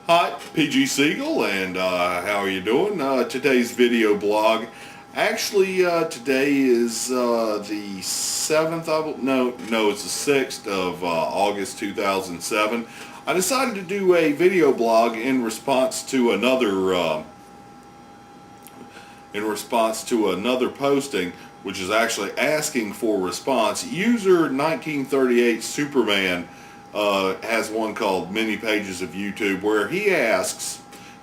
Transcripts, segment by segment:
Hi, PG Siegel, and how are you doing? Today's video blog. Actually, today is the 7th, no, it's the 6th of August 2007. I decided to do a video blog in response to another posting, which is actually asking for response. User 1938 Superman has one called Many Pages of YouTube, where he asks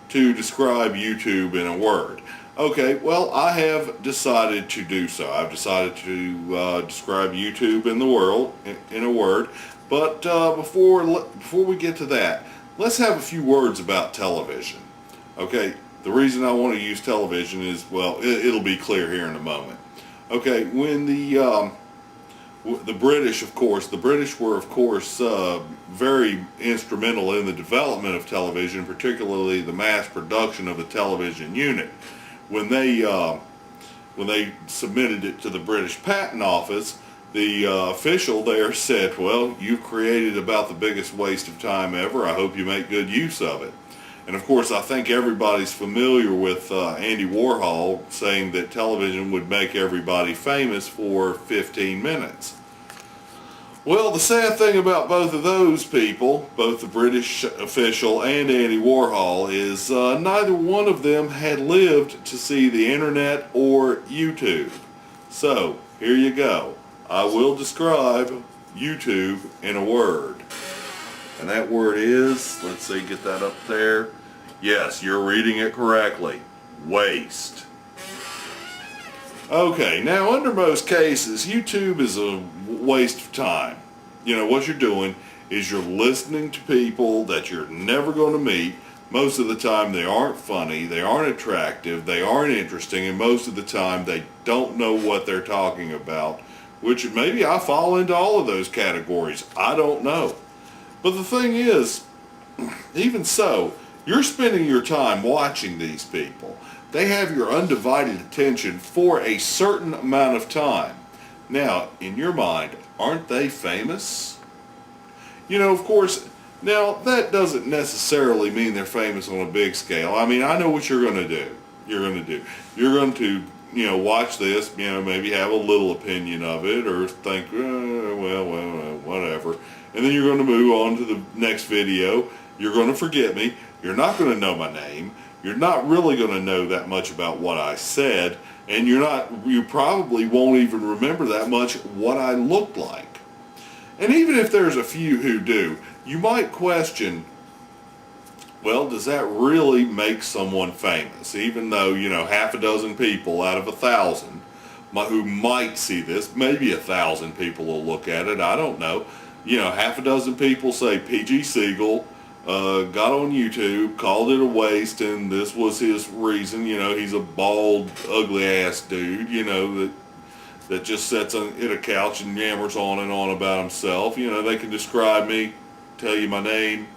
to describe YouTube in a word. Okay, well, I have decided to do so. I've decided to describe YouTube in a word. But before we get to that, let's have a few words about television. Okay, the reason I want to use television is, well, it'll be clear here in a moment. Okay, when the British were, of course, very instrumental in the development of television, particularly the mass production of the television unit. When they submitted it to the British Patent Office, the official there said, "Well, you've created about the biggest waste of time ever. I hope you make good use of it." And of course, I think everybody's familiar with Andy Warhol saying that television would make everybody famous for 15 minutes. Well, the sad thing about both of those people, both the British official and Andy Warhol, is neither one of them had lived to see the internet or YouTube. So, here you go. I will describe YouTube in a word. And that word is, let's see, get that up there. Yes, you're reading it correctly. Waste. Okay, now under most cases, YouTube is a waste of time. You know, what you're doing is you're listening to people that you're never going to meet. Most of the time they aren't funny, they aren't attractive, they aren't interesting, and most of the time they don't know what they're talking about, which maybe I fall into all of those categories. I don't know. But the thing is, even so, you're spending your time watching these people. They have your undivided attention for a certain amount of time. Now, in your mind, aren't they famous? You know, of course, now that doesn't necessarily mean they're famous on a big scale. I mean, I know what you're going to do. You're going to, watch this, maybe have a little opinion of it or think, well, whatever. And then you're going to move on to the next video. You're going to forget me. You're not going to know my name. You're not really going to know that much about what I said, and you probably won't even remember that much what I looked like. And even if there's a few who do, you might question, well, does that really make someone famous? Even though, half a dozen people out of 1,000 who might see this, maybe 1,000 people will look at it, I don't know. Half a dozen people say PG Siegel got on YouTube, called it a waste, and this was his reason. He's a bald, ugly-ass dude, that just sits at a couch and yammers on and on about himself. They can describe me, tell you my name,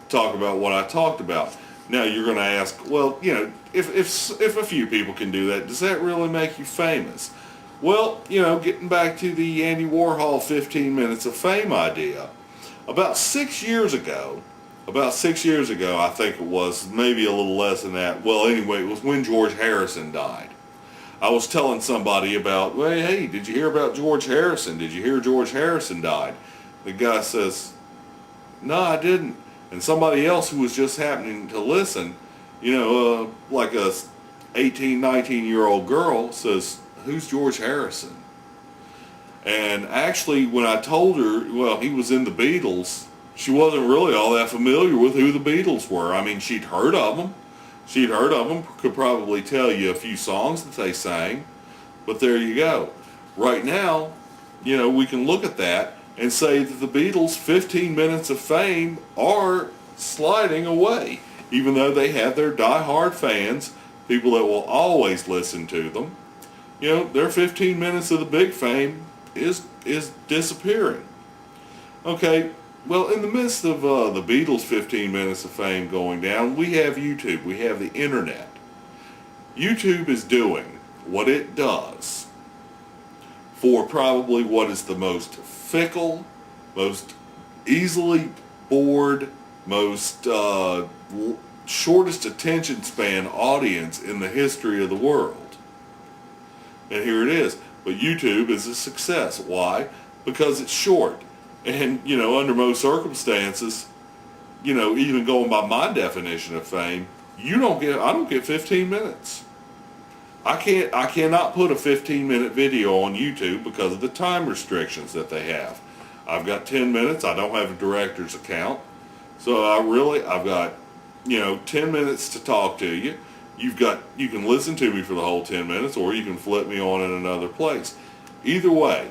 talk about what I talked about. Now you're going to ask, well, if a few people can do that, does that really make you famous? Well, getting back to the Andy Warhol 15 minutes of fame idea, about 6 years ago, I think it was, maybe a little less than that. Well, anyway, it was when George Harrison died. I was telling somebody about, well, hey, did you hear about George Harrison? Did you hear George Harrison died? The guy says, no, I didn't. And somebody else who was just happening to listen, like a 18, 19-year-old girl says, who's George Harrison? And actually, when I told her, well, he was in the Beatles, she wasn't really all that familiar with who the Beatles were. I mean, she'd heard of them, could probably tell you a few songs that they sang, but there you go. Right now, we can look at that and say that the Beatles' 15 minutes of fame are sliding away, even though they have their die-hard fans, people that will always listen to them. Their 15 minutes of the big fame is disappearing. Okay, well, in the midst of the Beatles' 15 minutes of fame going down, we have YouTube, we have the internet. YouTube is doing what it does for probably what is the most fickle, most easily bored most shortest attention span audience in the history of the world. And here it is. But YouTube is a success. Why? Because it's short. And, under most circumstances, even going by my definition of fame, I don't get 15 minutes. I cannot put a 15-minute video on YouTube because of the time restrictions that they have. I've got 10 minutes. I don't have a director's account. So I've got, 10 minutes to talk to you. You can listen to me for the whole 10 minutes, or you can flip me on in another place. Either way,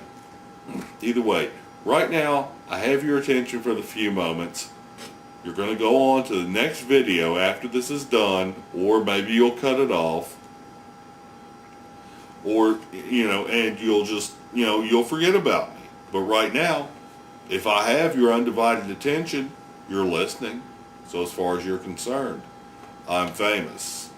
right now, I have your attention for the few moments. You're going to go on to the next video after this is done, or maybe you'll cut it off. Or, and you'll just, you'll forget about me. But right now, if I have your undivided attention, you're listening. So as far as you're concerned, I'm famous.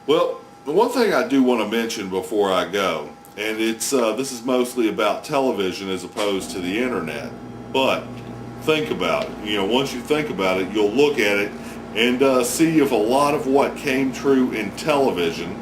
Well, the one thing I do want to mention before I go, and this is mostly about television as opposed to the internet, but think about it. Once you think about it, you'll look at it and see if a lot of what came true in television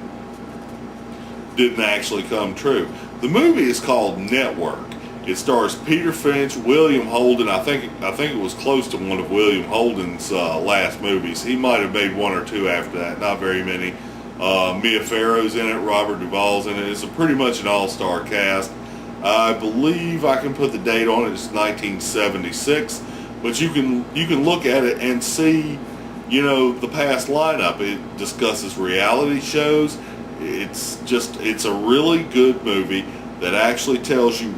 didn't actually come true. The movie is called Network. It stars Peter Finch, William Holden. I think it was close to one of William Holden's last movies. He might have made one or two after that, not very many. Mia Farrow's in it, Robert Duvall's in it. It's pretty much an all-star cast. I believe I can put the date on it. It's 1976, but you can look at it and see, the past lineup. It discusses reality shows. It's a really good movie that actually tells you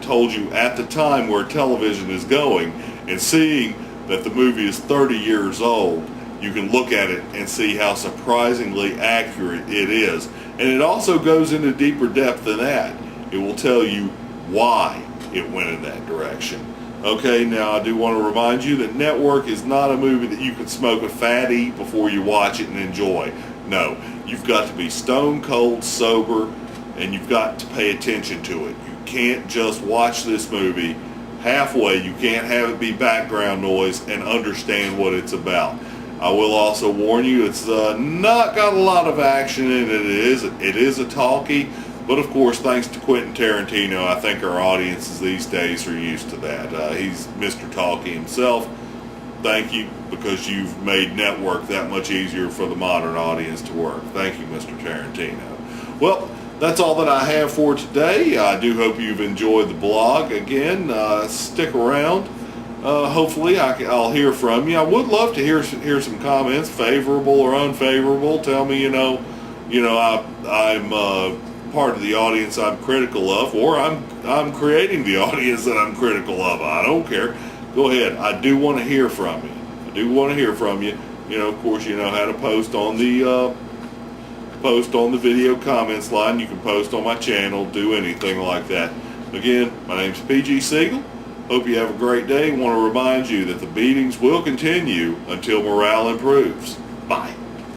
told you at the time where television is going, and seeing that the movie is 30 years old, you can look at it and see how surprisingly accurate it is. And it also goes into deeper depth than that. It will tell you why it went in that direction. Okay, now I do want to remind you that Network is not a movie that you can smoke a fatty before you watch it and enjoy. No, you've got to be stone cold sober, and you've got to pay attention to it. You can't just watch this movie halfway. You can't have it be background noise and understand what it's about. I will also warn you, it's not got a lot of action in it. It is a talkie, but of course, thanks to Quentin Tarantino, I think our audiences these days are used to that. He's Mr. Talkie himself. Thank you, because you've made Network that much easier for the modern audience to work. Thank you, Mr. Tarantino. Well, that's all that I have for today. I do hope you've enjoyed the blog. Again, stick around. Hopefully I'll hear from you. I would love to hear some comments, favorable or unfavorable. Tell me, I'm part of the audience I'm critical of, or I'm creating the audience that I'm critical of. I don't care. Go ahead. I do want to hear from you. Of course, you know how to post on the video comments line. You can post on my channel, do anything like that. Again, my name's PG Siegel. Hope you have a great day. Want to remind you that the beatings will continue until morale improves. Bye.